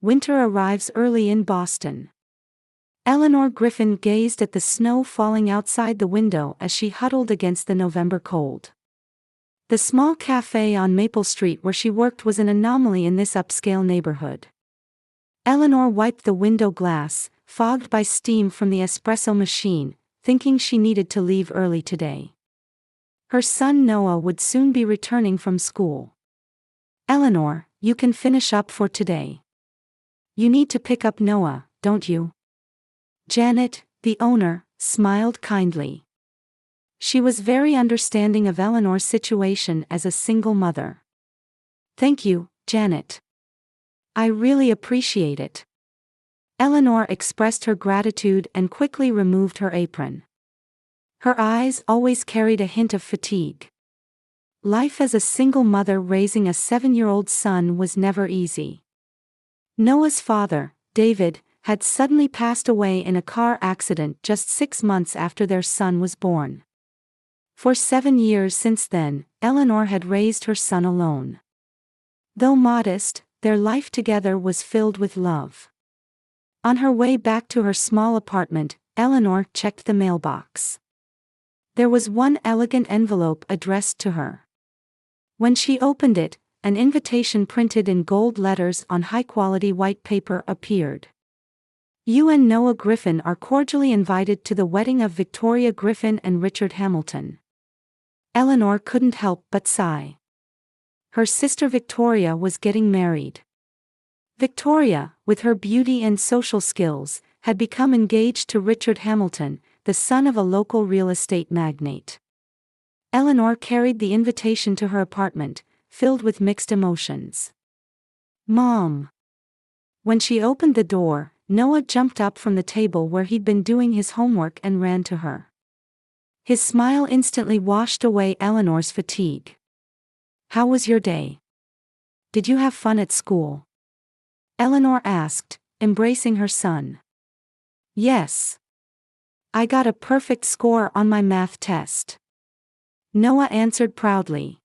winter arrives early in Boston. Eleanor Griffin gazed at the snow falling outside the window as she huddled against the November cold. The small cafe on Maple Street where she worked was an anomaly in this upscale neighborhood. Eleanor wiped the window glass, fogged by steam from the espresso machine, thinking she needed to leave early today. Her son Noah would soon be returning from school. "Eleanor, you can finish up for today. You need to pick up Noah, don't you?" Janet, the owner, smiled kindly. She was very understanding of Eleanor's situation as a single mother. "Thank you, Janet. I really appreciate it." Eleanor expressed her gratitude and quickly removed her apron. Her eyes always carried a hint of fatigue. Life as a single mother raising a 7-year-old son was never easy. Noah's father, David, had suddenly passed away in a car accident just 6 months after their son was born. For 7 years since then, Eleanor had raised her son alone. Though modest, their life together was filled with love. On her way back to her small apartment, Eleanor checked the mailbox. There was one elegant envelope addressed to her. When she opened it, an invitation printed in gold letters on high-quality white paper appeared. "You and Noah Griffin are cordially invited to the wedding of Victoria Griffin and Richard Hamilton." Eleanor couldn't help but sigh. Her sister Victoria was getting married. Victoria, with her beauty and social skills, had become engaged to Richard Hamilton, the son of a local real estate magnate. Eleanor carried the invitation to her apartment, filled with mixed emotions. "Mom." When she opened the door, Noah jumped up from the table where he'd been doing his homework and ran to her. His smile instantly washed away Eleanor's fatigue. "How was your day? Did you have fun at school?" Eleanor asked, embracing her son. "Yes. I got a perfect score on my math test," Noah answered proudly.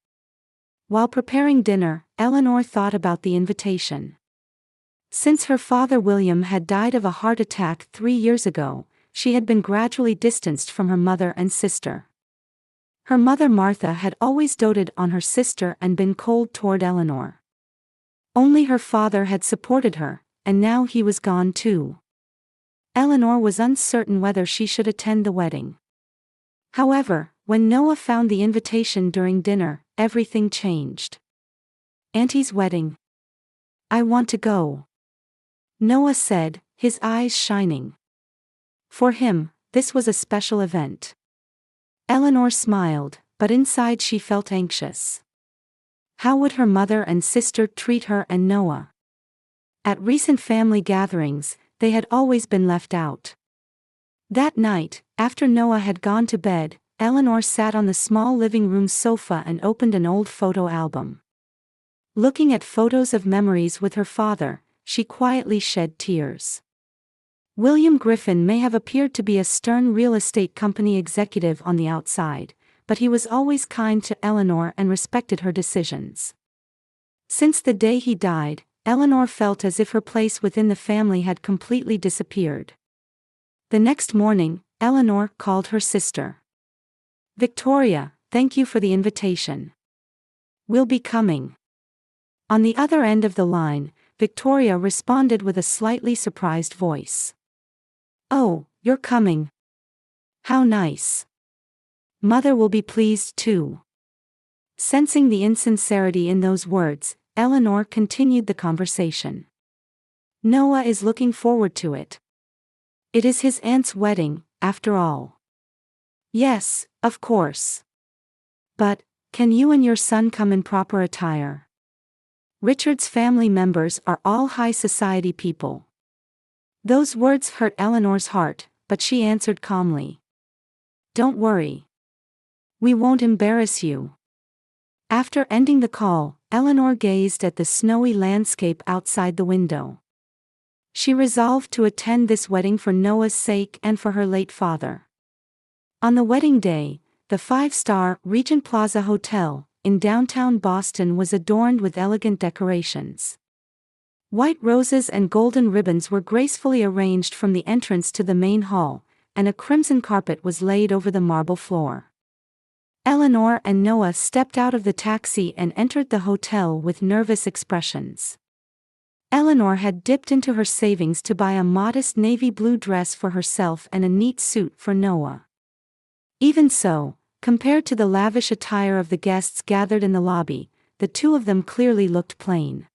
While preparing dinner, Eleanor thought about the invitation. Since her father William had died of a heart attack 3 years ago, she had been gradually distanced from her mother and sister. Her mother Martha had always doted on her sister and been cold toward Eleanor. Only her father had supported her, and now he was gone too. Eleanor was uncertain whether she should attend the wedding. However, when Noah found the invitation during dinner, everything changed. "Auntie's wedding. I want to go," Noah said, his eyes shining. For him, this was a special event. Eleanor smiled, but inside she felt anxious. How would her mother and sister treat her and Noah? At recent family gatherings, they had always been left out. That night, after Noah had gone to bed, Eleanor sat on the small living room sofa and opened an old photo album. Looking at photos of memories with her father, she quietly shed tears. William Griffin may have appeared to be a stern real estate company executive on the outside, but he was always kind to Eleanor and respected her decisions. Since the day he died, Eleanor felt as if her place within the family had completely disappeared. The next morning, Eleanor called her sister. "Victoria, thank you for the invitation. We'll be coming." On the other end of the line, Victoria responded with a slightly surprised voice. "Oh, you're coming. How nice. Mother will be pleased too." Sensing the insincerity in those words, Eleanor continued the conversation. "Noah is looking forward to it. It is his aunt's wedding, after all." "Yes, of course. But, can you and your son come in proper attire? Richard's family members are all high society people." Those words hurt Eleanor's heart, but she answered calmly. "Don't worry. We won't embarrass you." After ending the call, Eleanor gazed at the snowy landscape outside the window. She resolved to attend this wedding for Noah's sake and for her late father. On the wedding day, the 5-star Regent Plaza Hotel in downtown Boston was adorned with elegant decorations. White roses and golden ribbons were gracefully arranged from the entrance to the main hall, and a crimson carpet was laid over the marble floor. Eleanor and Noah stepped out of the taxi and entered the hotel with nervous expressions. Eleanor had dipped into her savings to buy a modest navy blue dress for herself and a neat suit for Noah. Even so, compared to the lavish attire of the guests gathered in the lobby, the two of them clearly looked plain.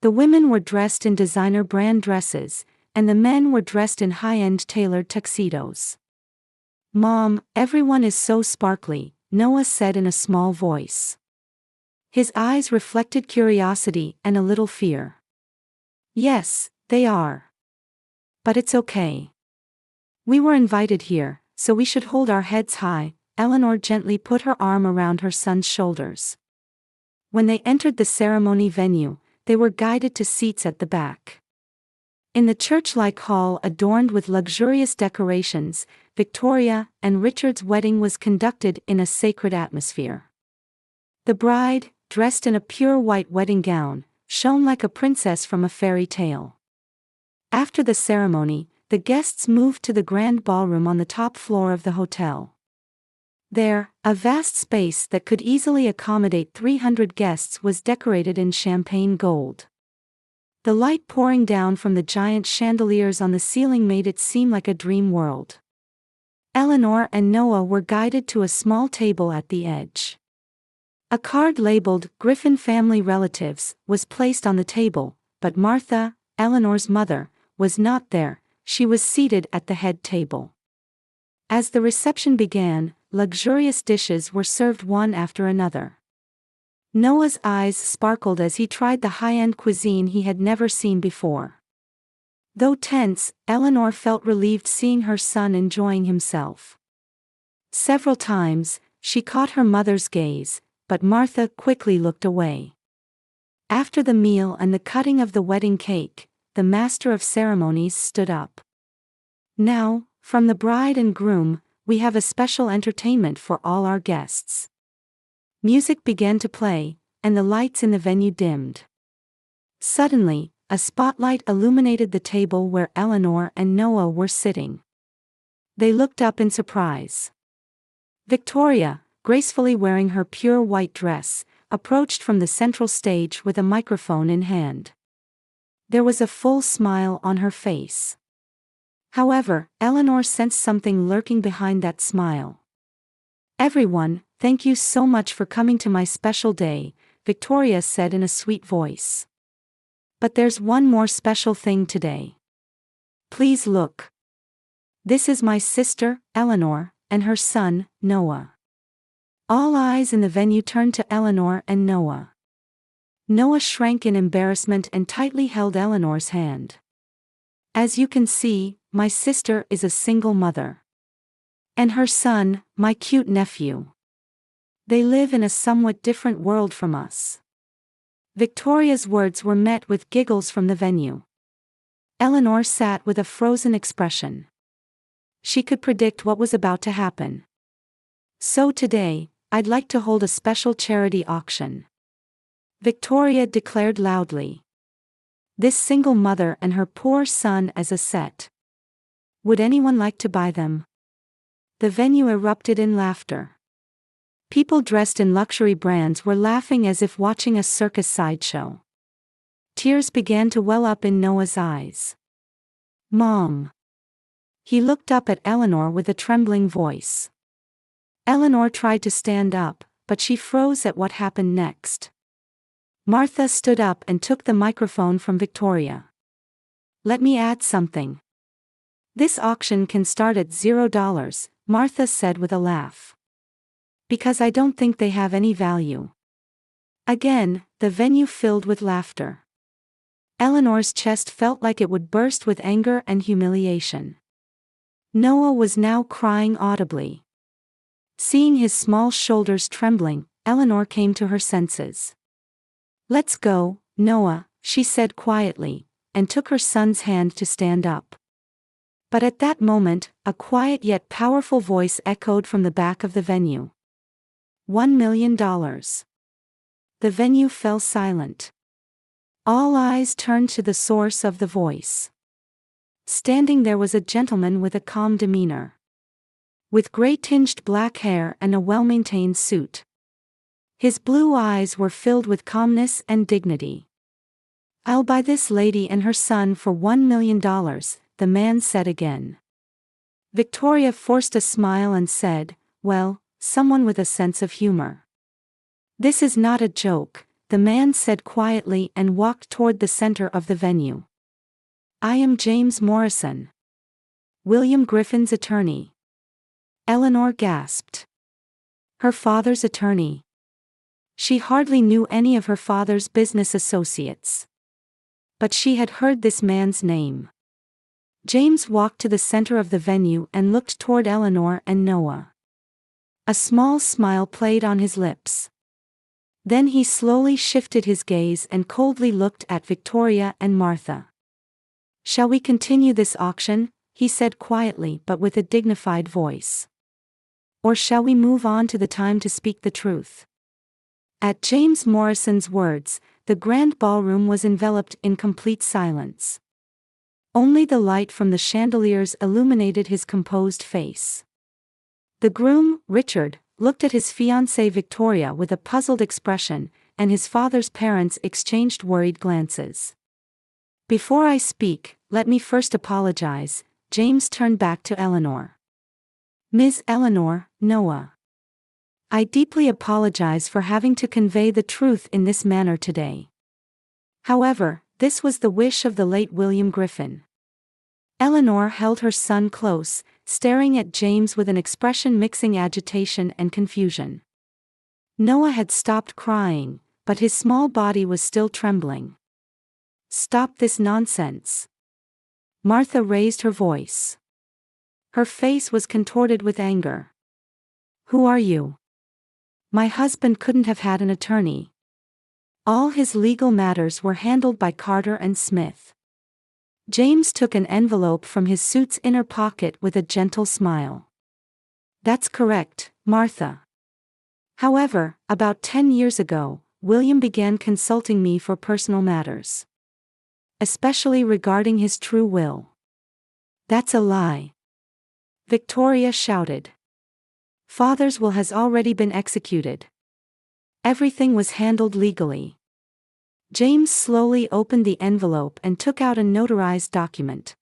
The women were dressed in designer brand dresses, and the men were dressed in high-end tailored tuxedos. "Mom, everyone is so sparkly," Noah said in a small voice. His eyes reflected curiosity and a little fear. "Yes, they are. But it's okay. We were invited here, so we should hold our heads high." Eleanor gently put her arm around her son's shoulders. When they entered the ceremony venue, they were guided to seats at the back. In the church-like hall adorned with luxurious decorations, Victoria and Richard's wedding was conducted in a sacred atmosphere. The bride, dressed in a pure white wedding gown, shone like a princess from a fairy tale. After the ceremony, the guests moved to the grand ballroom on the top floor of the hotel. There, a vast space that could easily accommodate 300 guests was decorated in champagne gold. The light pouring down from the giant chandeliers on the ceiling made it seem like a dream world. Eleanor and Noah were guided to a small table at the edge. A card labeled "Griffin Family Relatives" was placed on the table, but Martha, Eleanor's mother, was not there. She was seated at the head table. As the reception began, luxurious dishes were served one after another. Noah's eyes sparkled as he tried the high-end cuisine he had never seen before. Though tense, Eleanor felt relieved seeing her son enjoying himself. Several times, she caught her mother's gaze, but Martha quickly looked away. After the meal and the cutting of the wedding cake, the master of ceremonies stood up. "Now, from the bride and groom, we have a special entertainment for all our guests." Music began to play, and the lights in the venue dimmed. Suddenly, a spotlight illuminated the table where Eleanor and Noah were sitting. They looked up in surprise. Victoria, gracefully wearing her pure white dress, approached from the central stage with a microphone in hand. There was a full smile on her face. However, Eleanor sensed something lurking behind that smile. "Everyone, thank you so much for coming to my special day," Victoria said in a sweet voice. "But there's one more special thing today. Please look. This is my sister, Eleanor, and her son, Noah." All eyes in the venue turned to Eleanor and Noah. Noah shrank in embarrassment and tightly held Eleanor's hand. "As you can see, my sister is a single mother. And her son, my cute nephew. They live in a somewhat different world from us." Victoria's words were met with giggles from the venue. Eleanor sat with a frozen expression. She could predict what was about to happen. "So today, I'd like to hold a special charity auction," Victoria declared loudly. "This single mother and her poor son as a set. Would anyone like to buy them?" The venue erupted in laughter. People dressed in luxury brands were laughing as if watching a circus sideshow. Tears began to well up in Noah's eyes. "Mom." He looked up at Eleanor with a trembling voice. Eleanor tried to stand up, but she froze at what happened next. Martha stood up and took the microphone from Victoria. "Let me add something. This auction can start at $0, Martha said with a laugh. "Because I don't think they have any value." Again, the venue filled with laughter. Eleanor's chest felt like it would burst with anger and humiliation. Noah was now crying audibly. Seeing his small shoulders trembling, Eleanor came to her senses. "Let's go, Noah," she said quietly, and took her son's hand to stand up. But at that moment, a quiet yet powerful voice echoed from the back of the venue. $1 million. The venue fell silent. All eyes turned to the source of the voice. Standing there was a gentleman with a calm demeanor, with gray-tinged black hair and a well-maintained suit. His blue eyes were filled with calmness and dignity. "I'll buy this lady and her son for $1 million, the man said again. Victoria forced a smile and said, "Well, someone with a sense of humor." "This is not a joke," the man said quietly and walked toward the center of the venue. "I am James Morrison, William Griffin's attorney." Eleanor gasped. Her father's attorney. She hardly knew any of her father's business associates, but she had heard this man's name. James walked to the center of the venue and looked toward Eleanor and Noah. A small smile played on his lips. Then he slowly shifted his gaze and coldly looked at Victoria and Martha. "Shall we continue this auction?" he said quietly but with a dignified voice. "Or shall we move on to the time to speak the truth?" At James Morrison's words, the grand ballroom was enveloped in complete silence. Only the light from the chandeliers illuminated his composed face. The groom, Richard, looked at his fiancée Victoria with a puzzled expression, and his father's parents exchanged worried glances. "Before I speak, let me first apologize," James turned back to Eleanor. "Ms. Eleanor, Noah. I deeply apologize for having to convey the truth in this manner today. However, this was the wish of the late William Griffin." Eleanor held her son close, staring at James with an expression mixing agitation and confusion. Noah had stopped crying, but his small body was still trembling. "Stop this nonsense." Martha raised her voice. Her face was contorted with anger. "Who are you? My husband couldn't have had an attorney. All his legal matters were handled by Carter and Smith." James took an envelope from his suit's inner pocket with a gentle smile. "That's correct, Martha. However, about 10 years ago, William began consulting me for personal matters, especially regarding his true will." "That's a lie," Victoria shouted. "Father's will has already been executed. Everything was handled legally." James slowly opened the envelope and took out a notarized document.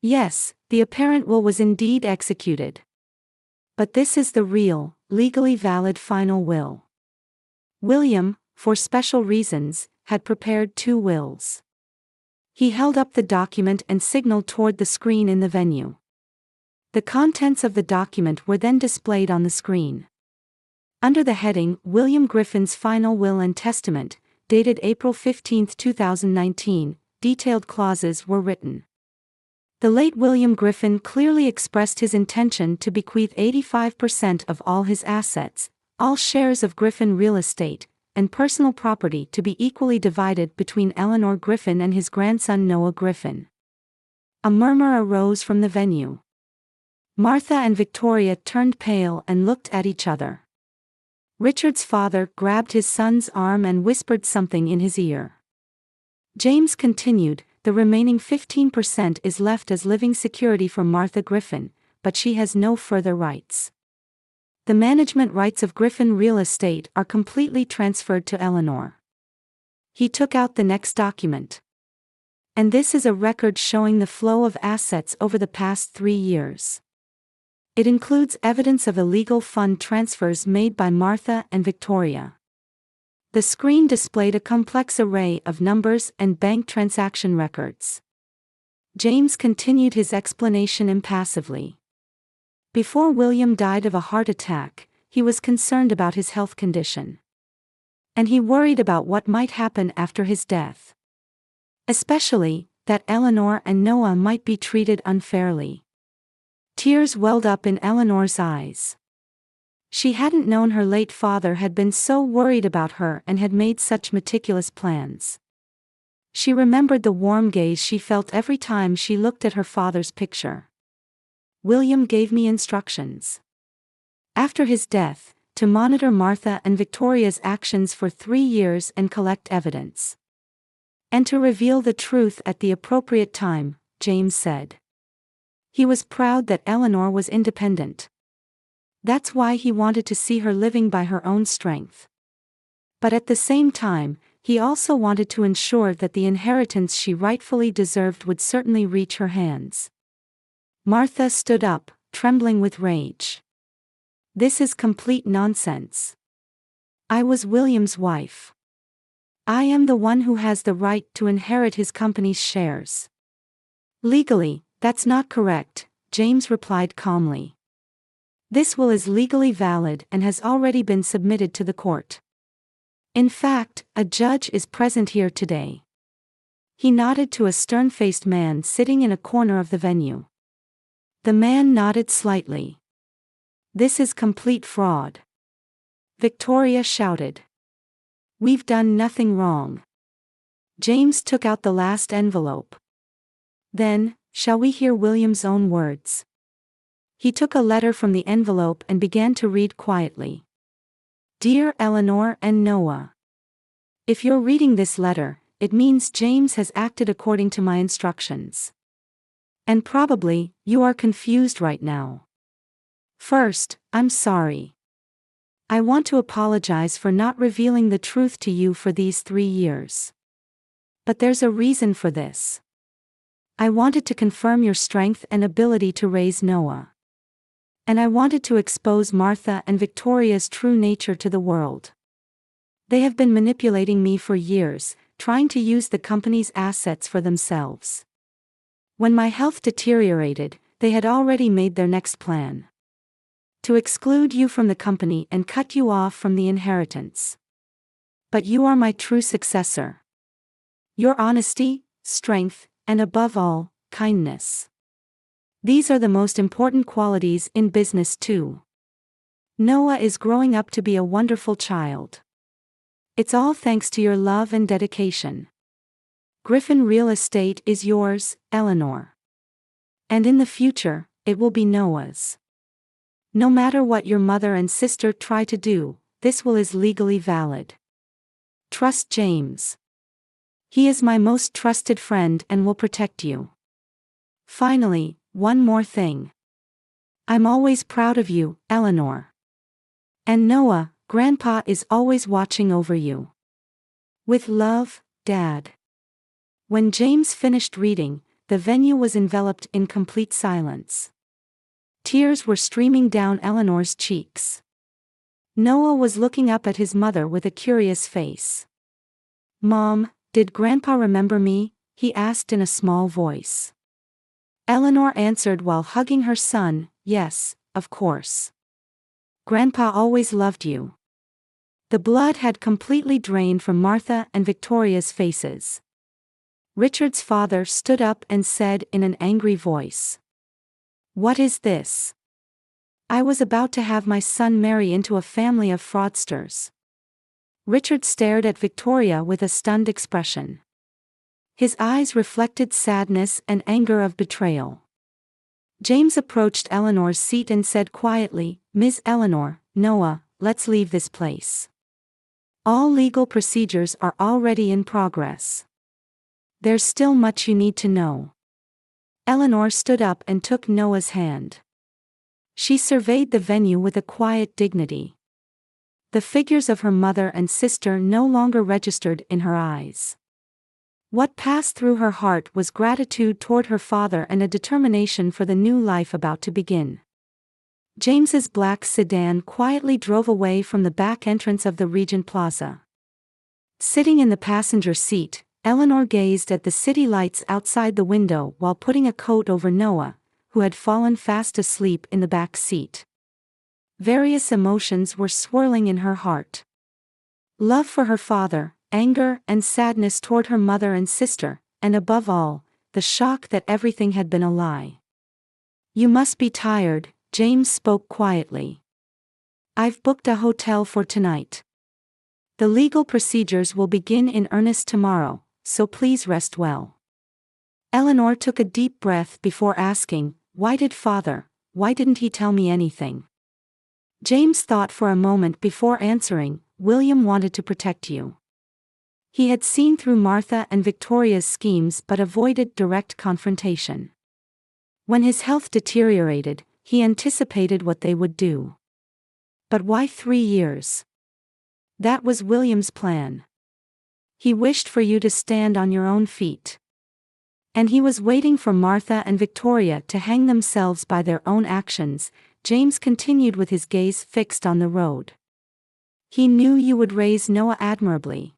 "Yes, the apparent will was indeed executed. But this is the real, legally valid final will. William, for special reasons, had prepared 2 wills." He held up the document and signaled toward the screen in the venue. The contents of the document were then displayed on the screen. Under the heading, "William Griffin's Final Will and Testament," dated April 15, 2019, detailed clauses were written. The late William Griffin clearly expressed his intention to bequeath 85% of all his assets, all shares of Griffin real estate, and personal property to be equally divided between Eleanor Griffin and his grandson Noah Griffin. A murmur arose from the venue. Martha and Victoria turned pale and looked at each other. Richard's father grabbed his son's arm and whispered something in his ear. James continued, "The remaining 15% is left as living security for Martha Griffin, but she has no further rights. The management rights of Griffin real estate are completely transferred to Eleanor." He took out the next document. "And this is a record showing the flow of assets over the past 3 years. It includes evidence of illegal fund transfers made by Martha and Victoria." The screen displayed a complex array of numbers and bank transaction records. James continued his explanation impassively. Before William died of a heart attack, he was concerned about his health condition. And he worried about what might happen after his death. Especially, that Eleanor and Noah might be treated unfairly. Tears welled up in Eleanor's eyes. She hadn't known her late father had been so worried about her and had made such meticulous plans. She remembered the warm gaze she felt every time she looked at her father's picture. "William gave me instructions, after his death, to monitor Martha and Victoria's actions for 3 years and collect evidence. And to reveal the truth at the appropriate time, James said. He was proud that Eleanor was independent. That's why he wanted to see her living by her own strength. But at the same time, he also wanted to ensure that the inheritance she rightfully deserved would certainly reach her hands. Martha stood up, trembling with rage. This is complete nonsense. I was William's wife. I am the one who has the right to inherit his company's shares. Legally, that's not correct, James replied calmly. This will is legally valid and has already been submitted to the court. In fact, a judge is present here today. He nodded to a stern-faced man sitting in a corner of the venue. The man nodded slightly. This is complete fraud. Victoria shouted. We've done nothing wrong. James took out the last envelope. Then, shall we hear William's own words? He took a letter from the envelope and began to read quietly. Dear Eleanor and Noah. If you're reading this letter, it means James has acted according to my instructions. And probably, you are confused right now. First, I'm sorry. I want to apologize for not revealing the truth to you for these 3 years. But there's a reason for this. I wanted to confirm your strength and ability to raise Noah. And I wanted to expose Martha and Victoria's true nature to the world. They have been manipulating me for years, trying to use the company's assets for themselves. When my health deteriorated, they had already made their next plan. To exclude you from the company and cut you off from the inheritance. But you are my true successor. Your honesty, strength, and above all, kindness. These are the most important qualities in business too. Noah is growing up to be a wonderful child. It's all thanks to your love and dedication. Griffin Real Estate is yours, Eleanor. And in the future, it will be Noah's. No matter what your mother and sister try to do, this will is legally valid. Trust James. He is my most trusted friend and will protect you. Finally, one more thing. I'm always proud of you, Eleanor. And Noah, Grandpa is always watching over you. With love, Dad. When James finished reading, the venue was enveloped in complete silence. Tears were streaming down Eleanor's cheeks. Noah was looking up at his mother with a curious face. Mom, did Grandpa remember me? He asked in a small voice. Eleanor answered while hugging her son, yes, of course. Grandpa always loved you. The blood had completely drained from Martha and Victoria's faces. Richard's father stood up and said in an angry voice. What is this? I was about to have my son marry into a family of fraudsters. Richard stared at Victoria with a stunned expression. His eyes reflected sadness and anger of betrayal. James approached Eleanor's seat and said quietly, Miss Eleanor, Noah, let's leave this place. All legal procedures are already in progress. There's still much you need to know. Eleanor stood up and took Noah's hand. She surveyed the venue with a quiet dignity. The figures of her mother and sister no longer registered in her eyes. What passed through her heart was gratitude toward her father and a determination for the new life about to begin. James's black sedan quietly drove away from the back entrance of the Regent Plaza. Sitting in the passenger seat, Eleanor gazed at the city lights outside the window while putting a coat over Noah, who had fallen fast asleep in the back seat. Various emotions were swirling in her heart. Love for her father, anger and sadness toward her mother and sister, and above all, the shock that everything had been a lie. You must be tired, James spoke quietly. I've booked a hotel for tonight. The legal procedures will begin in earnest tomorrow, so please rest well. Eleanor took a deep breath before asking, why didn't he tell me anything? James thought for a moment before answering, William wanted to protect you. He had seen through Martha and Victoria's schemes but avoided direct confrontation. When his health deteriorated, he anticipated what they would do. But why 3 years? That was William's plan. He wished for you to stand on your own feet. And he was waiting for Martha and Victoria to hang themselves by their own actions. James continued with his gaze fixed on the road. He knew you would raise Noah admirably.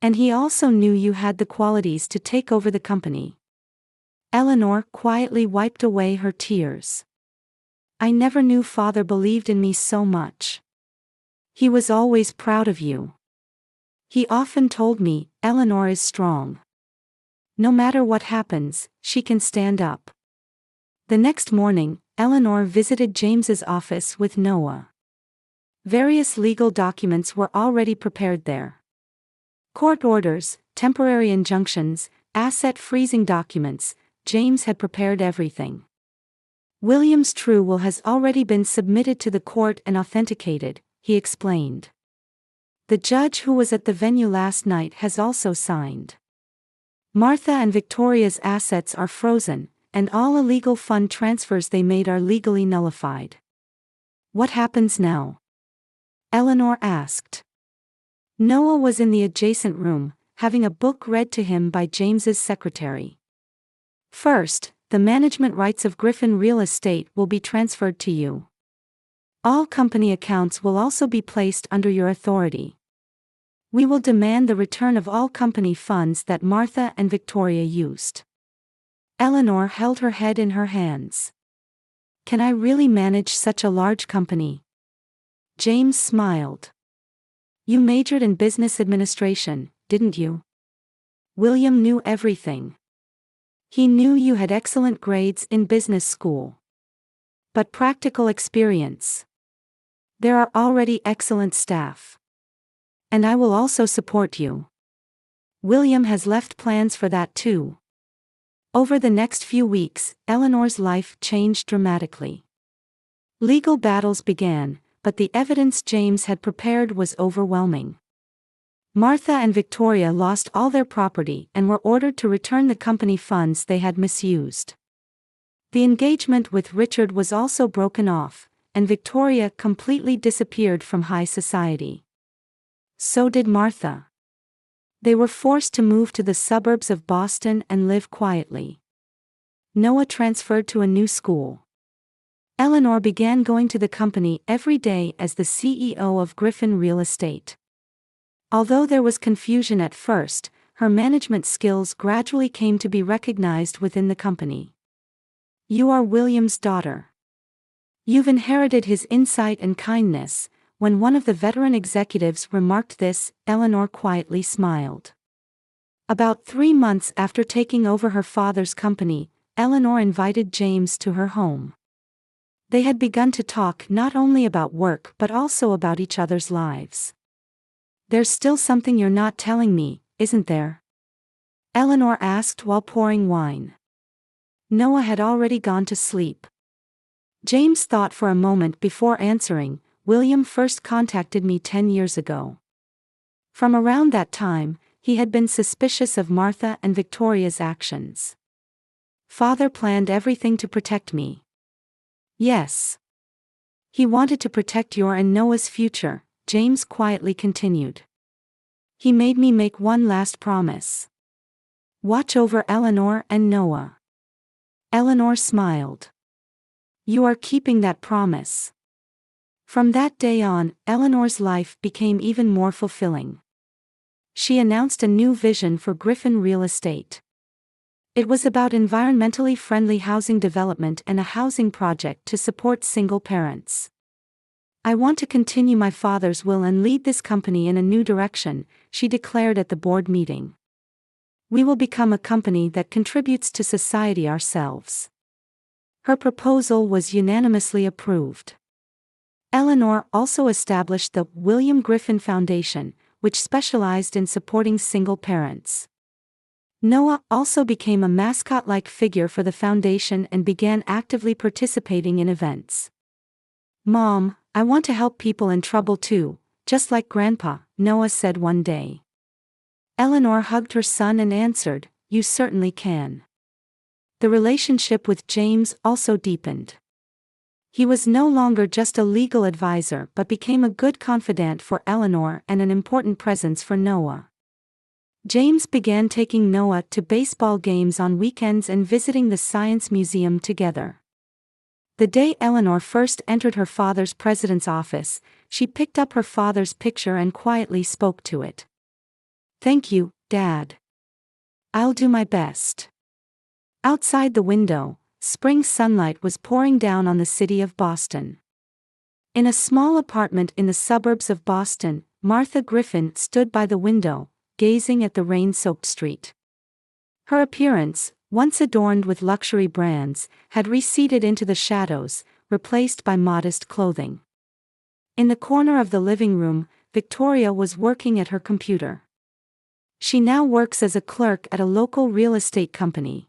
And he also knew you had the qualities to take over the company. Eleanor quietly wiped away her tears. I never knew Father believed in me so much. He was always proud of you. He often told me, Eleanor is strong. No matter what happens, she can stand up. The next morning, Eleanor visited James's office with Noah. Various legal documents were already prepared there. Court orders, temporary injunctions, asset freezing documents. James had prepared everything. William's true will has already been submitted to the court and authenticated, he explained. The judge who was at the venue last night has also signed. Martha and Victoria's assets are frozen, and all illegal fund transfers they made are legally nullified. What happens now? Eleanor asked. Noah was in the adjacent room, having a book read to him by James's secretary. First, the management rights of Griffin Real Estate will be transferred to you. All company accounts will also be placed under your authority. We will demand the return of all company funds that Martha and Victoria used. Eleanor held her head in her hands. Can I really manage such a large company? James smiled. You majored in business administration, didn't you? William knew everything. He knew you had excellent grades in business school. But practical experience. There are already excellent staff. And I will also support you. William has left plans for that too. Over the next few weeks, Eleanor's life changed dramatically. Legal battles began, but the evidence James had prepared was overwhelming. Martha and Victoria lost all their property and were ordered to return the company funds they had misused. The engagement with Richard was also broken off, and Victoria completely disappeared from high society. So did Martha. They were forced to move to the suburbs of Boston and live quietly. Noah transferred to a new school. Eleanor began going to the company every day as the CEO of Griffin Real Estate. Although there was confusion at first, her management skills gradually came to be recognized within the company. You are William's daughter. You've inherited his insight and kindness. When one of the veteran executives remarked this, Eleanor quietly smiled. About 3 months after taking over her father's company, Eleanor invited James to her home. They had begun to talk not only about work but also about each other's lives. There's still something you're not telling me, isn't there? Eleanor asked while pouring wine. Noah had already gone to sleep. James thought for a moment before answering. William first contacted me 10 years ago. From around that time, he had been suspicious of Martha and Victoria's actions. Father planned everything to protect me. Yes. He wanted to protect your and Noah's future, James quietly continued. He made me make one last promise. Watch over Eleanor and Noah. Eleanor smiled. You are keeping that promise. From that day on, Eleanor's life became even more fulfilling. She announced a new vision for Griffin Real Estate. It was about environmentally friendly housing development and a housing project to support single parents. I want to continue my father's will and lead this company in a new direction, she declared at the board meeting. We will become a company that contributes to society ourselves. Her proposal was unanimously approved. Eleanor also established the William Griffin Foundation, which specialized in supporting single parents. Noah also became a mascot-like figure for the foundation and began actively participating in events. Mom, I want to help people in trouble too, just like Grandpa, Noah said one day. Eleanor hugged her son and answered, "You certainly can." The relationship with James also deepened. He was no longer just a legal advisor but became a good confidant for Eleanor and an important presence for Noah. James began taking Noah to baseball games on weekends and visiting the Science Museum together. The day Eleanor first entered her father's president's office, she picked up her father's picture and quietly spoke to it. "Thank you, Dad. I'll do my best." Outside the window, spring sunlight was pouring down on the city of Boston. In a small apartment in the suburbs of Boston, Martha Griffin stood by the window, gazing at the rain-soaked street. Her appearance, once adorned with luxury brands, had receded into the shadows, replaced by modest clothing. In the corner of the living room, Victoria was working at her computer. She now works as a clerk at a local real estate company.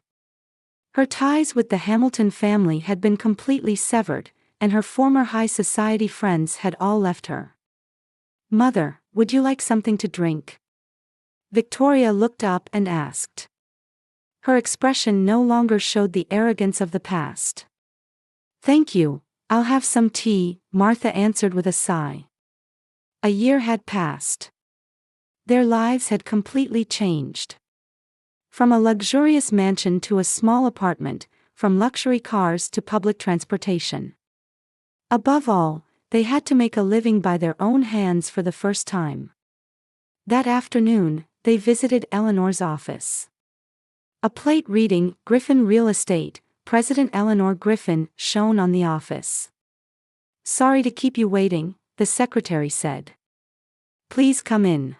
Her ties with the Hamilton family had been completely severed, and her former high society friends had all left her. "Mother, would you like something to drink?" Victoria looked up and asked. Her expression no longer showed the arrogance of the past. "Thank you, I'll have some tea," Martha answered with a sigh. A year had passed. Their lives had completely changed. From a luxurious mansion to a small apartment, from luxury cars to public transportation. Above all, they had to make a living by their own hands for the first time. That afternoon, they visited Eleanor's office. A plate reading, "Griffin Real Estate, President Eleanor Griffin," shone on the office. "Sorry to keep you waiting," the secretary said. "Please come in."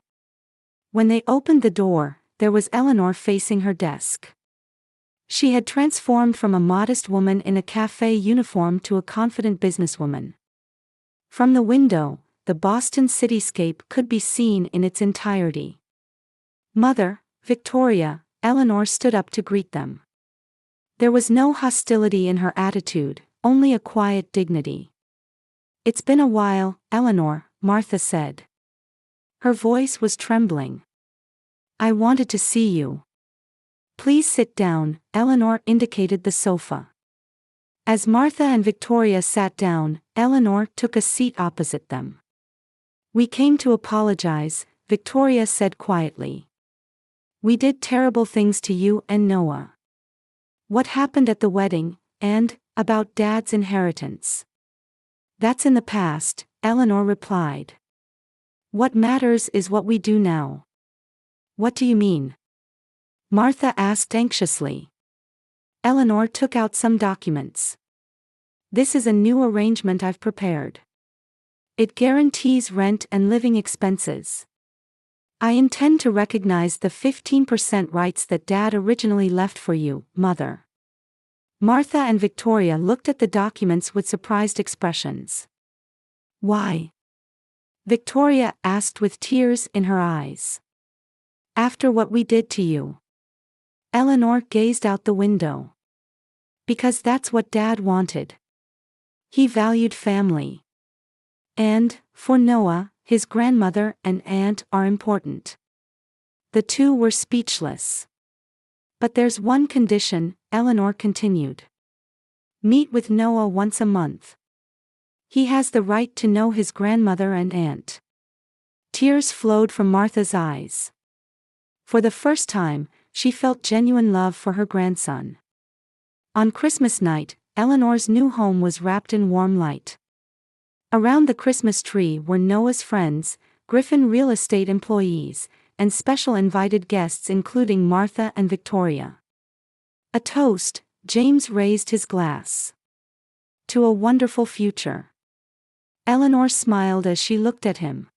When they opened the door, there was Eleanor facing her desk. She had transformed from a modest woman in a café uniform to a confident businesswoman. From the window, the Boston cityscape could be seen in its entirety. "Mother, Victoria," Eleanor stood up to greet them. There was no hostility in her attitude, only a quiet dignity. "It's been a while, Eleanor," Martha said. Her voice was trembling. "I wanted to see you." "Please sit down," Eleanor indicated the sofa. As Martha and Victoria sat down, Eleanor took a seat opposite them. "We came to apologize," Victoria said quietly. "We did terrible things to you and Noah. What happened at the wedding, and about Dad's inheritance. That's in the past," Eleanor replied. "What matters is what we do now." "What do you mean?" Martha asked anxiously. Eleanor took out some documents. "This is a new arrangement I've prepared. It guarantees rent and living expenses. I intend to recognize the 15% rights that Dad originally left for you, Mother." Martha and Victoria looked at the documents with surprised expressions. "Why?" Victoria asked with tears in her eyes. "After what we did to you." Eleanor gazed out the window. "Because that's what Dad wanted. He valued family. And, for Noah, his grandmother and aunt are important." The two were speechless. "But there's one condition," Eleanor continued. "Meet with Noah once a month. He has the right to know his grandmother and aunt." Tears flowed from Martha's eyes. For the first time, she felt genuine love for her grandson. On Christmas night, Eleanor's new home was wrapped in warm light. Around the Christmas tree were Noah's friends, Griffin Real Estate employees, and special invited guests including Martha and Victoria. A toast, James raised his glass. "To a wonderful future." Eleanor smiled as she looked at him.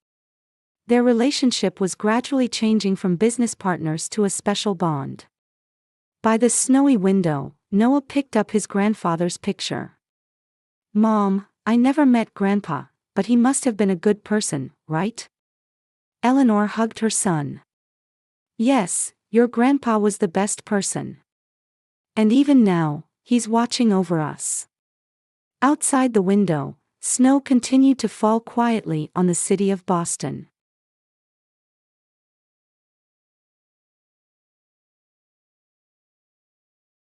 Their relationship was gradually changing from business partners to a special bond. By the snowy window, Noah picked up his grandfather's picture. "Mom, I never met Grandpa, but he must have been a good person, right?" Eleanor hugged her son. "Yes, your grandpa was the best person. And even now, he's watching over us." Outside the window, snow continued to fall quietly on the city of Boston.